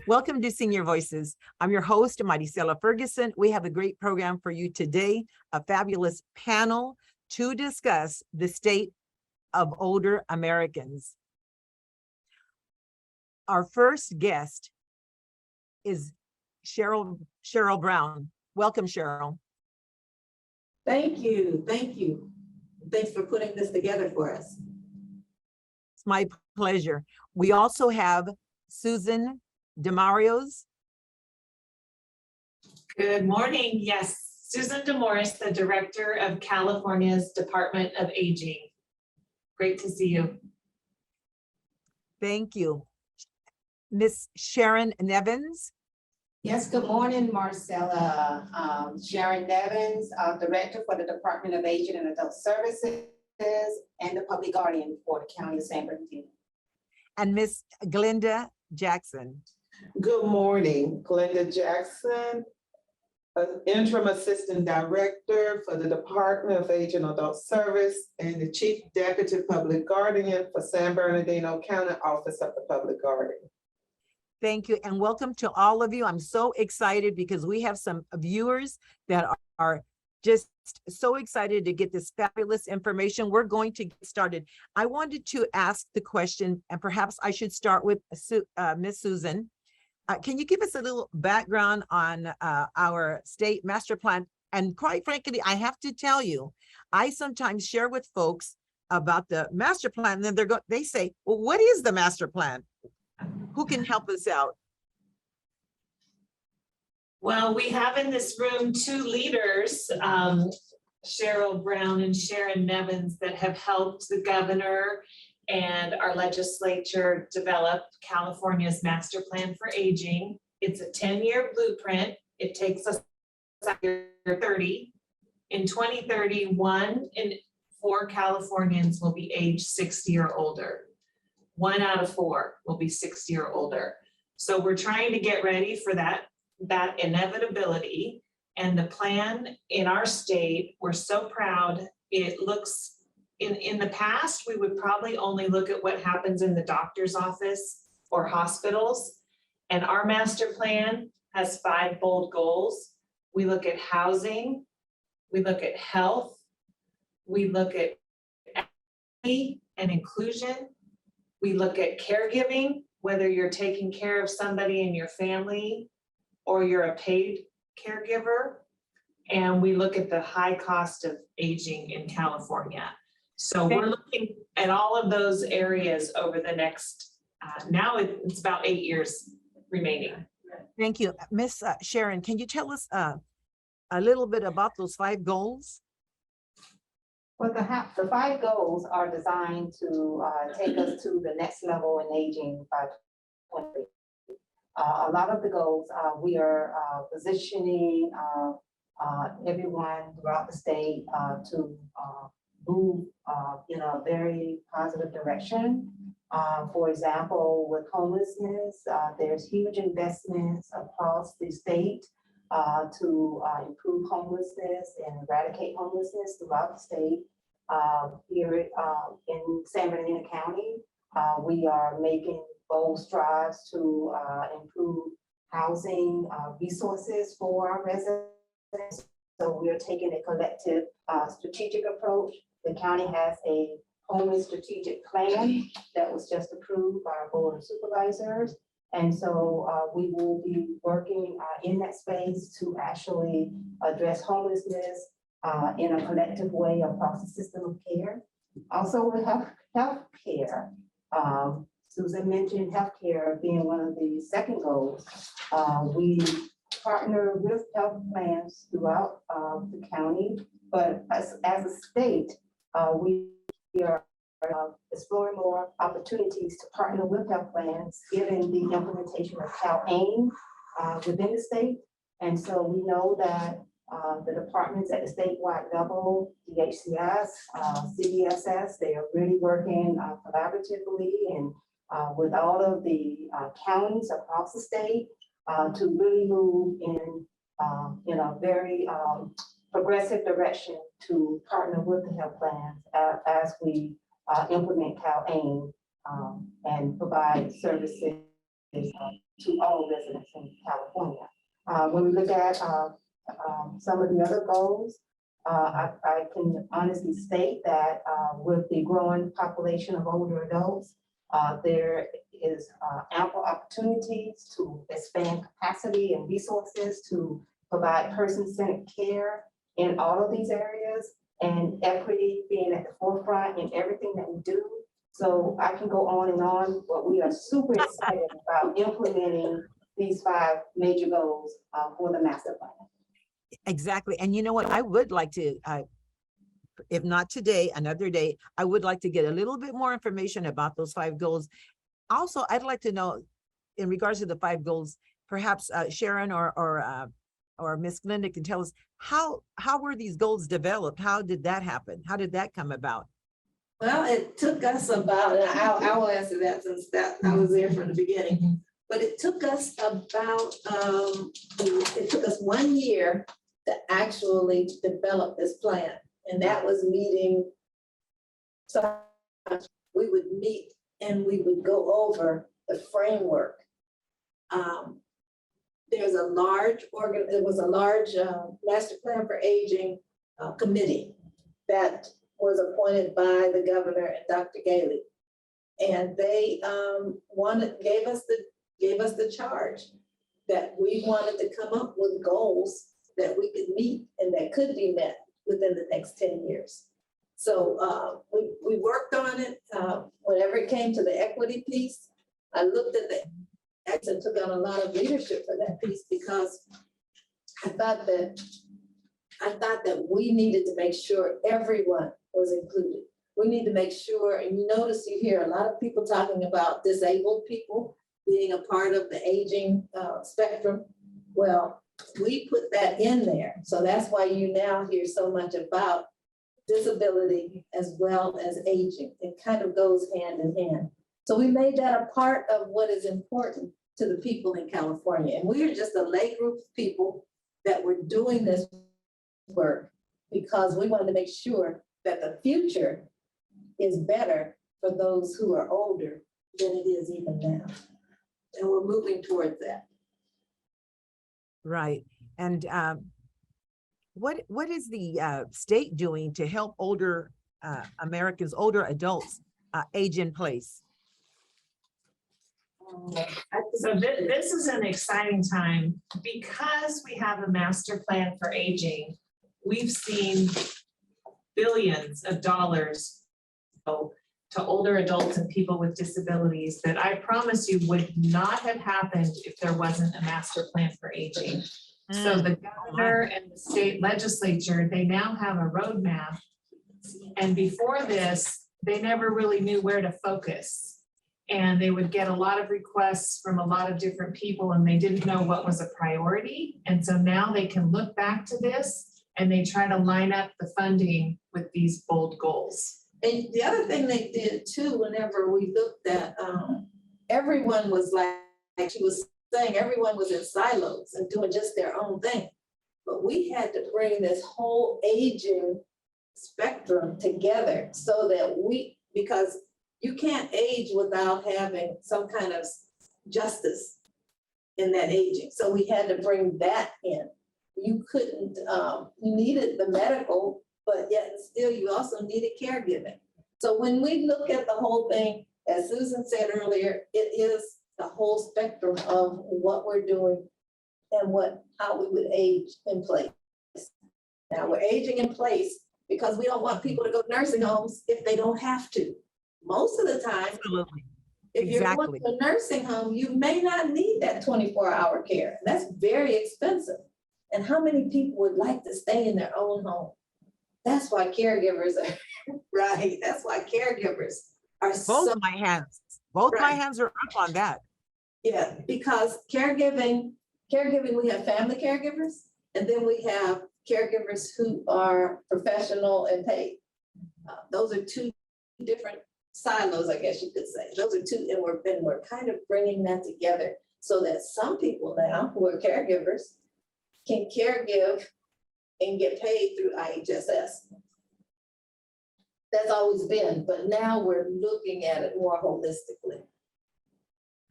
Welcome to Senior Voices. I'm your host, Maricela Ferguson. We have a great program for you today, a fabulous panel to discuss the state of older Americans. Our first guest is Cheryl Brown. Welcome, Cheryl. Thank you. Thank you. Thanks for putting this together for us. It's my pleasure. We also have Susan DeMarios. Good morning. Yes, Susan DeMorris, the Director of California's Department of Aging. Great to see you. Thank you. Miss Sharon Nevins. Yes, good morning, Marcella. Sharon Nevins, Director for the Department of Aging and Adult Services and the Public Guardian for the County of San Bernardino. And Miss Glenda Jackson. Good morning, Glenda Jackson, Interim Assistant Director for the Department of Age and Adult Service and the Chief Deputy Public Guardian for San Bernardino County Office of the Public Guardian. Thank you and welcome to all of you. I'm so excited because we have some viewers that are just so excited to get this fabulous information. We're going to get started. I wanted to ask the question, and perhaps I should start with Miss Susan. Can you give us a little background on our state master plan? And quite frankly, I have to tell you, I sometimes share with folks about the master plan, and then they say, well, what is the master plan? Who can help us out? Well, we have in this room two leaders, Cheryl Brown and Sharon Nevins, that have helped the governor and our legislature develop California's master plan for aging. It's a 10-year blueprint. It takes us 30. In 2031, 4 Californians will be age 60 or older. 1 out of 4 will be 60 or older. So we're trying to get ready for that inevitability. And the plan in our state, we're so proud. It looks, in the past, we would probably only look at what happens in the doctor's office or hospitals. And our master plan has 5 bold goals. We look at housing, we look at health, we look at equity and inclusion. We look at caregiving, whether you're taking care of somebody in your family or you're a paid caregiver. And we look at the high cost of aging in California. So we're looking at all of those areas over the next, now it's about 8 years remaining. Thank you. Miss Sharon, can you tell us a little bit about those 5 goals? Well, the 5 goals are designed to take us to the next level in aging by 2030. A lot of the goals we are positioning everyone throughout the state to move in a very positive direction. For example, with homelessness, there's huge investments across the state to improve homelessness and eradicate homelessness throughout the state. Here in San Bernardino County, we are making bold strides to improve housing resources for our residents. So we are taking a collective strategic approach. The county has a homeless strategic plan that was just approved by our board of supervisors. And so we will be working in that space to actually address homelessness in a collective way across the system of care. Also, we have health care. Susan mentioned healthcare being one of the second goals. We partner with health plans throughout the county, but as a state, we are exploring more opportunities to partner with health plans, given the implementation of CalAIM within the state. And so we know that the departments at the statewide level, DHCS, CDSS, they are really working collaboratively and with all of the counties across the state to really move in a very progressive direction to partner with the health plans as we implement CalAIM and provide services to all residents in California. When we look at some of the other goals, I can honestly state that with the growing population of older adults, there is ample opportunities to expand capacity and resources to provide person-centered care in all of these areas, and equity being at the forefront in everything that we do. So I can go on, but we are super excited about implementing these 5 major goals for the master plan. Exactly. And you know what? I would like to, if not today, another day, I would like to get a little bit more information about those 5 goals. Also, I'd like to know, in regards to the 5 goals, perhaps Sharon or Miss Linda can tell us how were these goals developed? How did that happen? How did that come about? Well, it took us about, and I will answer that since that I was there from the beginning. But it took us about, it took us 1 year to actually develop this plan. And that was meeting, so we would meet and we would go over the framework. There was a large master plan for aging committee that was appointed by the governor and Dr. Gailey. And they gave us the charge that we wanted to come up with goals that we could meet and that could be met within the next 10 years. So we worked on it. Whenever it came to the equity piece, I looked at the and took on a lot of leadership for that piece, because I thought that we needed to make sure everyone was included. We need to make sure, and you notice you hear a lot of people talking about disabled people being a part of the aging spectrum. Well, we put that in there. So that's why you now hear so much about disability as well as aging. It kind of goes hand in hand. So we made that a part of what is important to the people in California. And we are just a lay group of people that were doing this work because we wanted to make sure that the future is better for those who are older than it is even now. And we're moving towards that. Right. And what is the state doing to help older Americans, older adults age in place? So this is an exciting time because we have a master plan for aging. We've seen billions of dollars go to older adults and people with disabilities that I promise you would not have happened if there wasn't a master plan for aging. So the governor and the state legislature, they now have a roadmap. And before this, they never really knew where to focus. And they would get a lot of requests from a lot of different people and they didn't know what was a priority. And so now they can look back to this and they try to line up the funding with these bold goals. And the other thing they did too, whenever we looked at, everyone was like she was saying, everyone was in silos and doing just their own thing. But we had to bring this whole aging spectrum together so that because you can't age without having some kind of justice in that aging. So we had to bring that in. You couldn't, you needed the medical, but yet still you also needed caregiving. So when we look at the whole thing, as Susan said earlier, it is the whole spectrum of what we're doing and how we would age in place. Now we're aging in place because we don't want people to go to nursing homes if they don't have to. Most of the time, Absolutely. if you're going to a nursing home, you may not need that 24-hour care. That's very expensive. And how many people would like to stay in their own home? That's why caregivers are, right, that's why caregivers are Both my hands. Both my hands are up on that. Yeah, because caregiving, we have family caregivers, and then we have caregivers who are professional and paid. Those are 2 different silos, I guess you could say. Those are 2, and we're kind of bringing that together so that some people now who are caregivers can caregive and get paid through IHSS. That's always been, but now we're looking at it more holistically.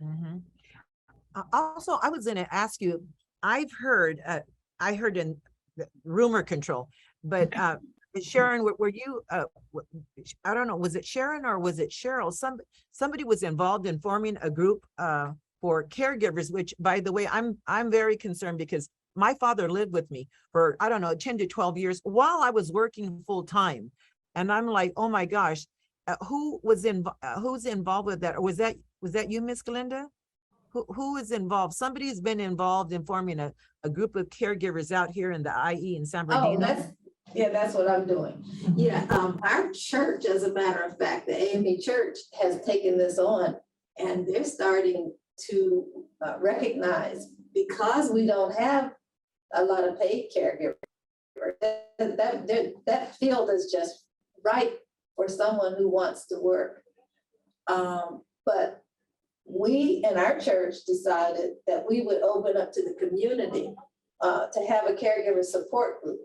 Mm-hmm. Also, I was gonna ask you, I've heard, I heard in the rumor control, but Sharon, were you, I don't know, was it Sharon or was it Cheryl? Somebody was involved in forming a group for caregivers, which, by the way, I'm very concerned because my father lived with me for, I don't know, 10 to 12 years while I was working full time. And I'm like, oh my gosh, who's involved with that? Or was that you, Miss Glinda? Who is involved? Somebody's been involved in forming a group of caregivers out here in the IE in San Oh, Bernardino. that's what I'm doing. Yeah, our church, as a matter of fact, the AME Church has taken this on, and they're starting to recognize, because we don't have a lot of paid caregivers, that field is just right for someone who wants to work. But we in our church decided that we would open up to the community to have a caregiver support group.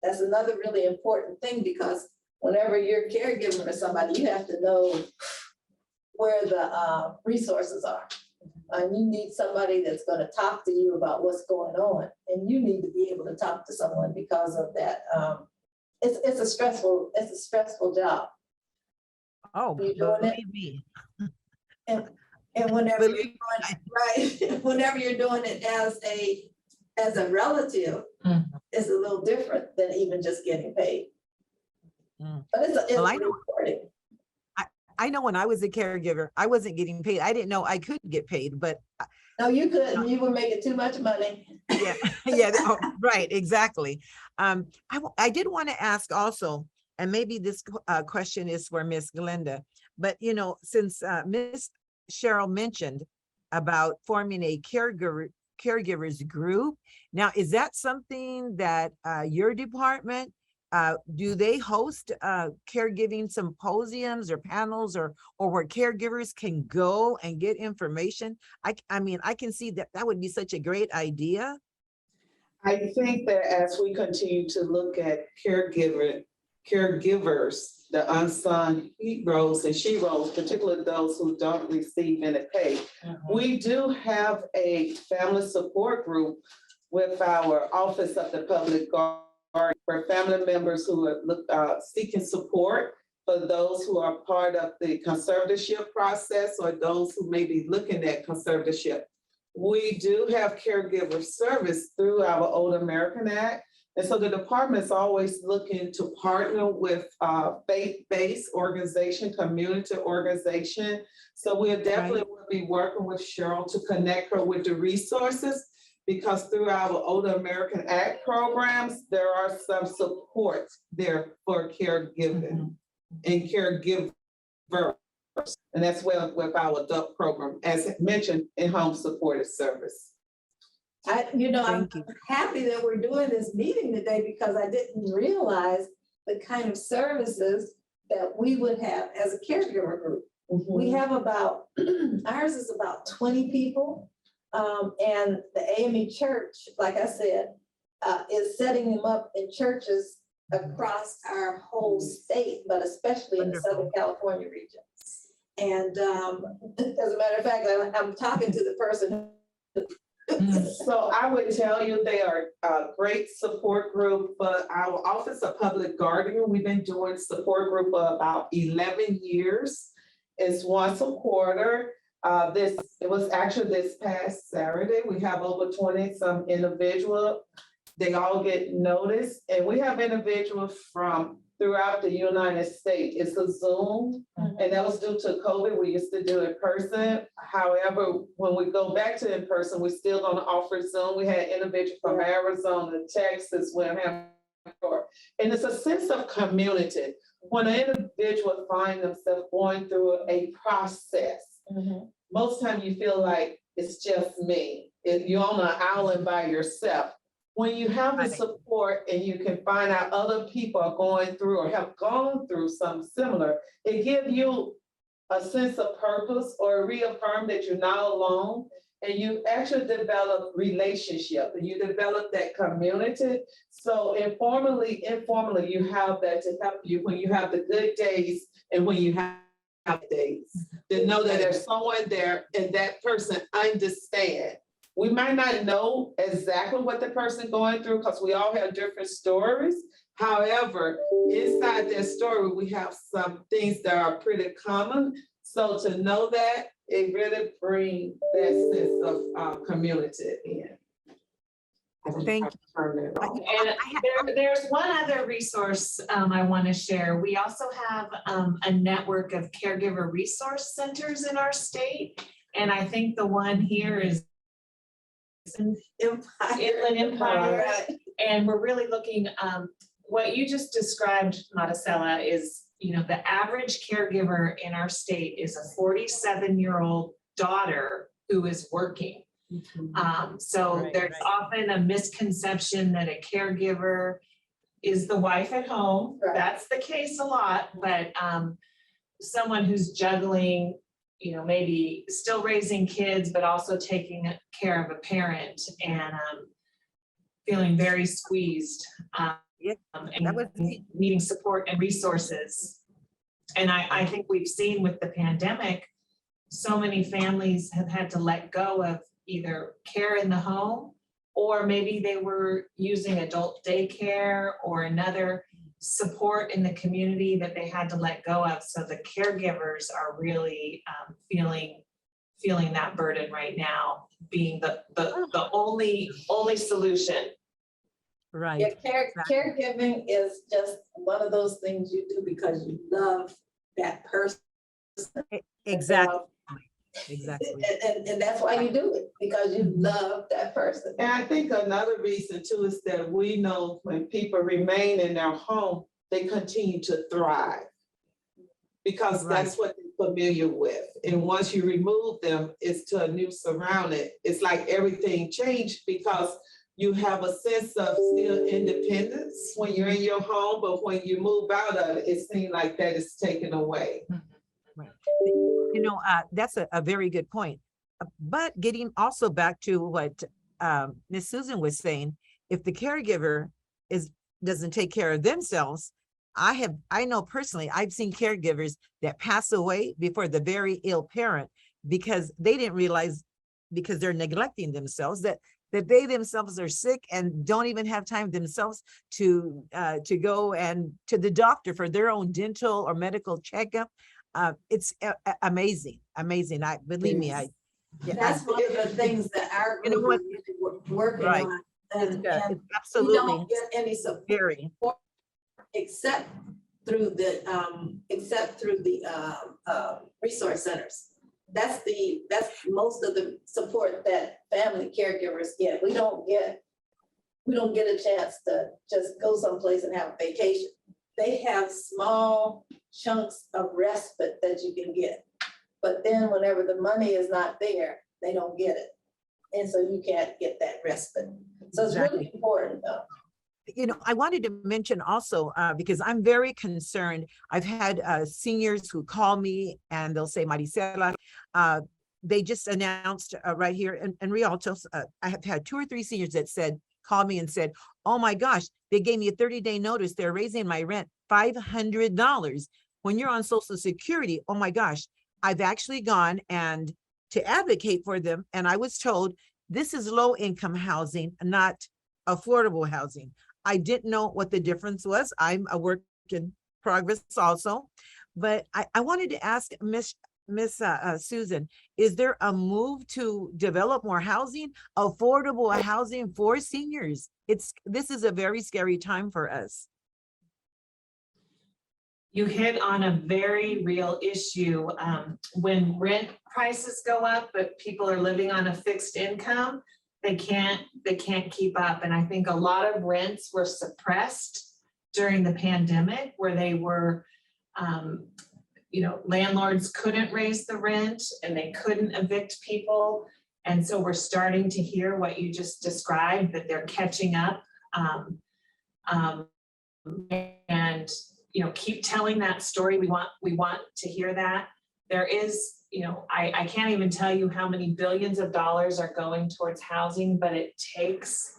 That's another really important thing, because whenever you're caregiving for somebody, you have to know where the resources are. And you need somebody that's going to talk to you about what's going on. And you need to be able to talk to someone because of that. It's a stressful job. Oh, You're doing it. believe me. And whenever you're Believe doing it, right, whenever you're doing it as a relative, Mhm. it's a little different than even just getting paid. Mm. But it's Well, I know, rewarding. I know when I was a caregiver, I wasn't getting paid. I didn't know I could get paid, but No, you couldn't. You were making too much money. yeah, yeah, oh, right, exactly. I did want to ask also, and maybe this question is for Miss Glenda, but you know, since Miss Cheryl mentioned about forming a caregivers group, now is that something that your department, do they host caregiving symposiums or panels or where caregivers can go and get information? I mean, I can see that that would be such a great idea. I think that as we continue to look at caregivers, the unsung heroes and sheroes, particularly those who don't receive any pay, we do have a family support group with our Office of the Public Guard for family members who are seeking support, for those who are part of the conservatorship process or those who may be looking at conservatorship. We do have caregiver service through our Old American Act. And so the department is always looking to partner with faith-based organization, community organization. So we'll definitely will be working with Cheryl to connect her with the resources, because through our Old American Act programs, there are some support there for caregiving and caregiver. And that's well with our adult program, as mentioned, in-home supportive service. I'm Thank you. happy that we're doing this meeting today, because I didn't realize the kind of services that we would have as a caregiver group. We have about, ours is about 20 people. And the AME Church, like I said, is setting them up in churches across our whole state, but especially in the Southern California region. And as a matter of fact, I'm talking to the person. So I would tell you they are a great support group, but our Office of Public Guardian, we've been doing support group for about 11 years. It's once a quarter. It was actually this past Saturday. We have over 20 some individuals. They all get noticed, and we have individuals from throughout the United States. It's a Zoom, and that was due to COVID. We used to do it in person. However, when we go back to in person, we're still going to offer Zoom. We had individuals from Arizona, Texas, and it's a sense of community. When an individual finds themselves going through a process, most time you feel like it's just me. You're on an island by yourself. When you have the support and you can find out other people are going through or have gone through something similar, it gives you a sense of purpose or reaffirm that you're not alone, and you actually develop relationship and you develop that community. So informally, you have that to help you when you have the good days and when you have days, to know that there's someone there and that person understand. We might not know exactly what the person going through because we all have different stories. However, inside their story, we have some things that are pretty common. So to know that, it really brings that sense of community in. Thank you. Turn it I- on. And there's one other resource I want to share. We also have a network of caregiver resource centers in our state. And I think the one here is Inland Empire. Right. And we're really looking, what you just described, Maricela, is, you know, the average caregiver in our state is a 47-year-old daughter who is working. So Right, there's right. often a misconception that a caregiver is the wife at home. Right. That's the case a lot, but someone who's juggling, you know, maybe still raising kids, but also taking care of a parent and feeling very squeezed Yeah, and that was me. needing support and resources. And I think we've seen with the pandemic, so many families have had to let go of either care in the home, or maybe they were using adult daycare or another support in the community that they had to let go of. So the caregivers are really feeling that burden right now, being the only solution. Right. Yeah, caregiving is just one of those things you do because you love that person. Exactly. Exactly. And that's why you do it, because you love that person. And I think another reason too is that we know when people remain in their home, they continue to thrive. Because that's what they're familiar with. And once you remove them, it's to a new surrounding. It's like everything changed because you have a sense of still independence when you're in your home, but when you move out of it, it seems like that is taken away. You know, that's a very good point. But getting also back to what Miss Susan was saying, if the caregiver doesn't take care of themselves, I know personally, I've seen caregivers that pass away before the very ill parent because they didn't realize, because they're neglecting themselves, that they themselves are sick and don't even have time themselves to go and to the doctor for their own dental or medical checkup. It's amazing. Believe me, That's one of the things that our You know group what? is really working Right. on. it's And it's we absolutely don't get any support scary. except through the resource centers. That's most of the support that family caregivers get. We don't get a chance to just go someplace and have a vacation. They have small chunks of respite that you can get. But then whenever the money is not there, they don't get it. And so you can't get that respite. So it's really important though. You know, I wanted to mention also, because I'm very concerned. I've had seniors who call me and they'll say, Maricela, they just announced right here in Rialto, I have had 2 or 3 seniors that called me and said, oh my gosh, they gave me a 30-day notice. They're raising my rent $500. When you're on Social Security, oh my gosh, I've actually gone and to advocate for them. And I was told this is low income housing, not affordable housing. I didn't know what the difference was. I'm a work in progress also, but I wanted to ask Miss Susan, is there a move to develop more housing, affordable housing for seniors? This is a very scary time for us. You hit on a very real issue. When rent prices go up, but people are living on a fixed income, they can't keep up. And I think a lot of rents were suppressed during the pandemic, where they were, landlords couldn't raise the rent and they couldn't evict people. And so we're starting to hear what you just described, that they're catching up. And keep telling that story. We want to hear that. There is, I can't even tell you how many billions of dollars are going towards housing, but it takes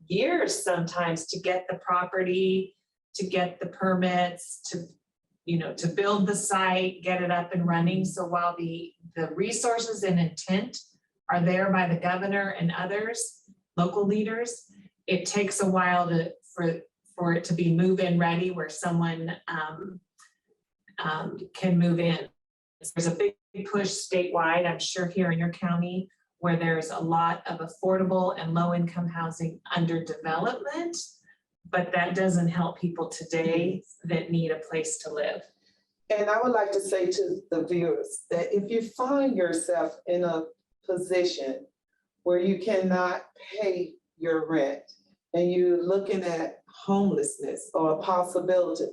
years sometimes to get the property, to get the permits, to to build the site, get it up and running. So while the resources and intent are there by the governor and others, local leaders, it takes a while for it to be move-in ready where someone can move in. There's a big push statewide, I'm sure here in your county, where there's a lot of affordable and low-income housing under development, but that doesn't help people today that need a place to live. And I would like to say to the viewers that if you find yourself in a position where you cannot pay your rent and you're looking at homelessness or a possibility,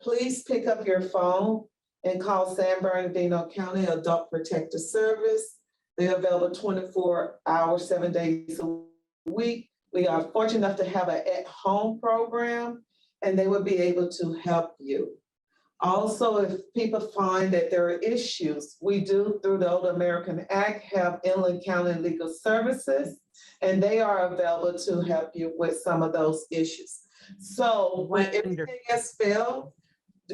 please pick up your phone and call San Bernardino County Adult Protective Service. They're available 24 hours, 7 days a week. We are fortunate enough to have an at-home program, and they will be able to help you. Also, if people find that there are issues, we do, through the Older American Act, have Inland County Legal Services, and they are available to help you with some of those issues. So when everything has failed,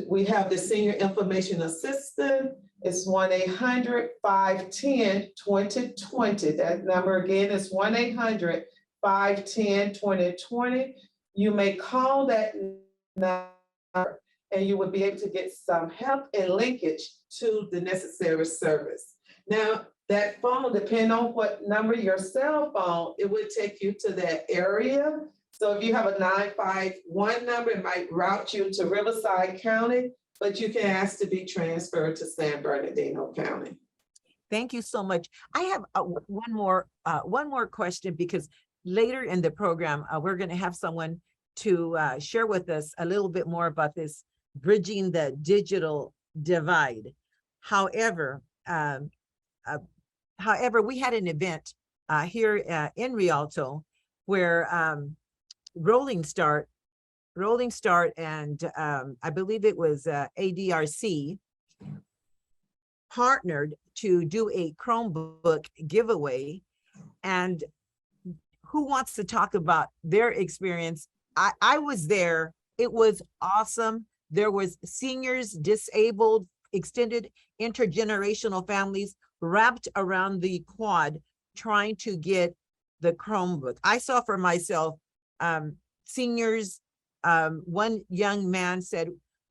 we have the Senior Information Assistant. It's 1-800-510-2020. That number again is 1-800-510-2020. You may call that number and you will be able to get some help and linkage to the necessary service. Now, that phone, depending on what number your cell phone, it would take you to that area. So if you have a 951 number, it might route you to Riverside County, but you can ask to be transferred to San Bernardino County. Thank you so much. I have one more question, because later in the program, we're going to have someone to share with us a little bit more about this bridging the digital divide. However, we had an event here in Rialto where Rolling Start, and I believe it was ADRC partnered to do a Chromebook giveaway. And who wants to talk about their experience? I was there. It was awesome. There was seniors, disabled, extended intergenerational families wrapped around the quad trying to get the Chromebook. I saw for myself seniors. One young man said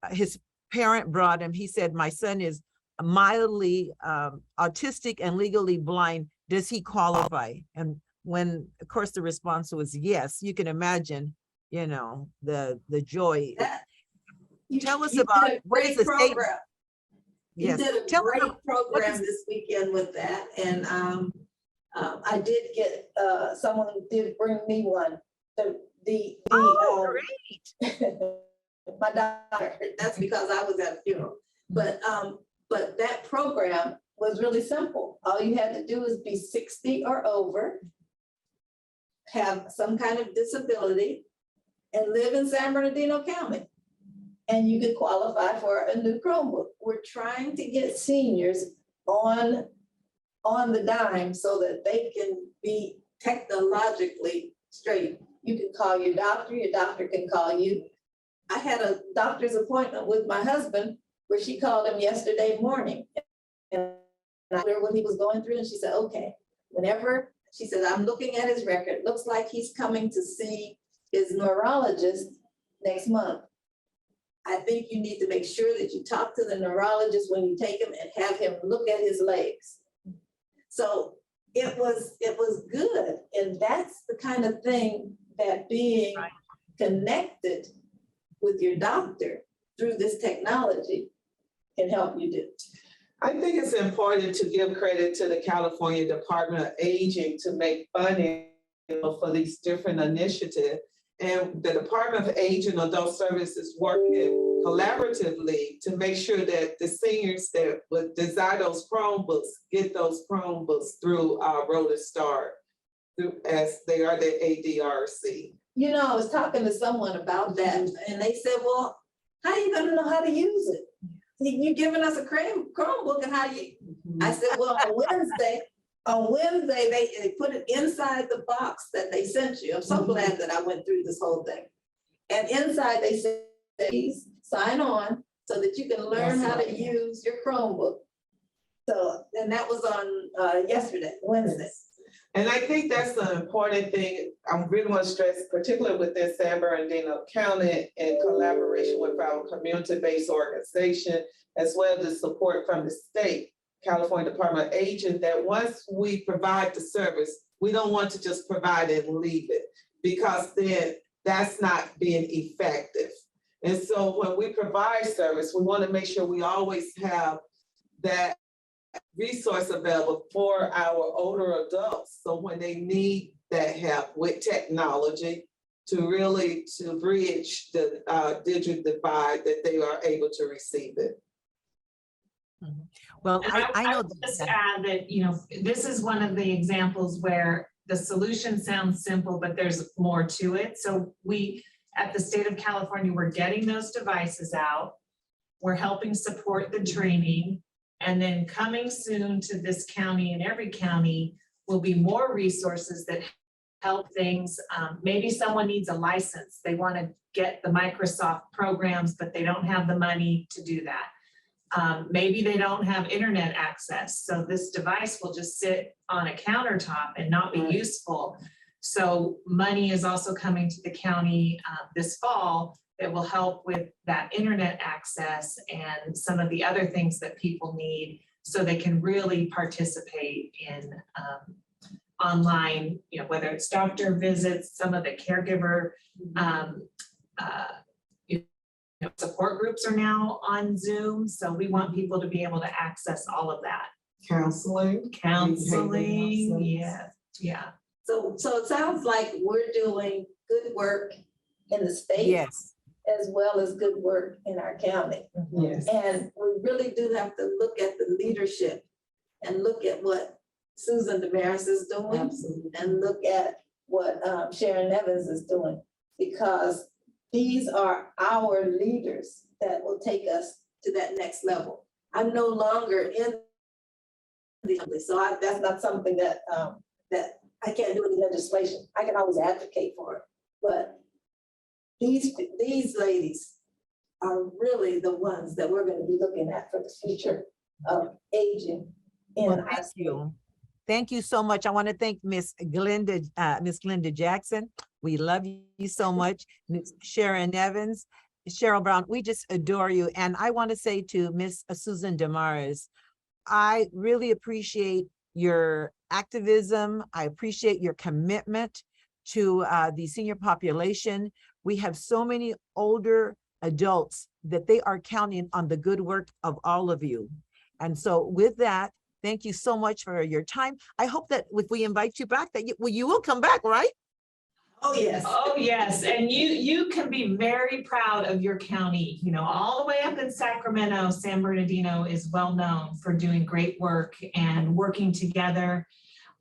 his parent brought him. He said, my son is mildly autistic and legally blind. Does he qualify? And when, of course, the response was yes, you can imagine, the joy. Tell us about what is the state? You did a great program this weekend with that. And I did get, someone did bring me one. My daughter, that's because I was at a funeral. But that program was really simple. All you had to do is be 60 or over, have some kind of disability, and live in San Bernardino County. And you could qualify for a new Chromebook. We're trying to get seniors on the dime so that they can be technologically straight. You can call your doctor can call you. I had a doctor's appointment with my husband where she called him yesterday morning. And I asked her what he was going through, and she said, okay, whenever, she said, I'm looking at his record. Looks like he's coming to see his neurologist next month. I think you need to make sure that you talk to the neurologist when you take him and have him look at his legs. So it was good. And that's the kind of thing that being connected with your doctor through this technology can help you do. I think it's important to give credit to the California Department of Aging to make funding for these different initiatives. And the Department of Age and Adult Services working collaboratively to make sure that the seniors that would desire those Chromebooks get those Chromebooks through Rolling Start, as they are the ADRC. I was talking to someone about that, and they said, well, how are you going to know how to use it? You're giving us a Chromebook, and how do you? I said, well, on Wednesday, they put it inside the box that they sent you. I'm so glad that I went through this whole thing. And inside they said, please sign on so that you can learn how to use your Chromebook. So, and that was on yesterday, Wednesday. And I think that's the important thing. I really want to stress, particularly within San Bernardino County, in collaboration with our community-based organization, as well as the support from the state, California Department of Aging, that once we provide the service, we don't want to just provide it and leave it, because then that's not being effective. And so when we provide service, we want to make sure we always have that resource available for our older adults. So when they need that help with technology to bridge the digital divide, that they are able to receive it. Well, And I know would just add that, this is one of the examples where the solution sounds simple, but there's more to it. So we, at the state of California, we're getting those devices out. We're helping support the training. And then coming soon to this county and every county will be more resources that help things. Maybe someone needs a license. They want to get the Microsoft programs, but they don't have the money to do that. Maybe they don't have internet access. So this device will just sit on a countertop and not be useful. So money is also coming to the county this fall that will help with that internet access and some of the other things that people need, so they can really participate in online, whether it's doctor visits, some of the caregiver support groups are now on Zoom. So we want people to be able to access all of that. Counseling. Yeah. So it sounds like we're doing good work in the state. yes. As well as good work in our county. Yes. And we really do have to look at the leadership and look at what Susan Damaris is doing. Absolutely. And look at what Sharon Evans is doing, because these are our leaders that will take us to that next level. I'm no longer in the assembly, so that's not something that that I can't do any legislation. I can always advocate for it, but these ladies are really the ones that we're going to be looking at for the future of aging in Well, our thank state. you. Thank you so much. I want to thank Miss Glenda Jackson. We love you so much. Miss Sharon Evans, Cheryl Brown, we just adore you. And I want to say to Miss Susan Damaris, I really appreciate your activism. I appreciate your commitment to the senior population. We have so many older adults that they are counting on the good work of all of you. And so with that, thank you so much for your time. I hope that if we invite you back, that you will come back, right? Oh, yes. Oh, yes. And you can be very proud of your county, all the way up in Sacramento. San Bernardino is well known for doing great work and working together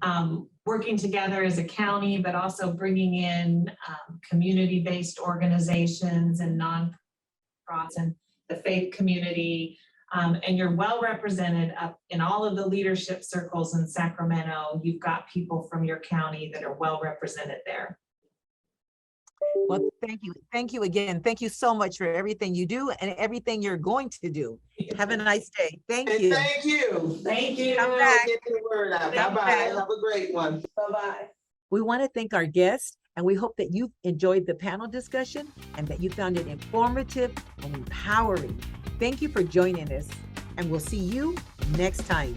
as a county, but also bringing in community-based organizations and nonprofits and the faith community. And you're well represented up in all of the leadership circles in Sacramento. You've got people from your county that are well represented there. Well, thank you. Thank you again. Thank you so much for everything you do and everything you're going to do. Have a nice day. Thank And you. thank you. Thank you. Come back. Get the word out. Come Bye-bye. back. Have a great one. Bye-bye. We want to thank our guests, and we hope that you enjoyed the panel discussion and that you found it informative and empowering. Thank you for joining us, and we'll see you next time.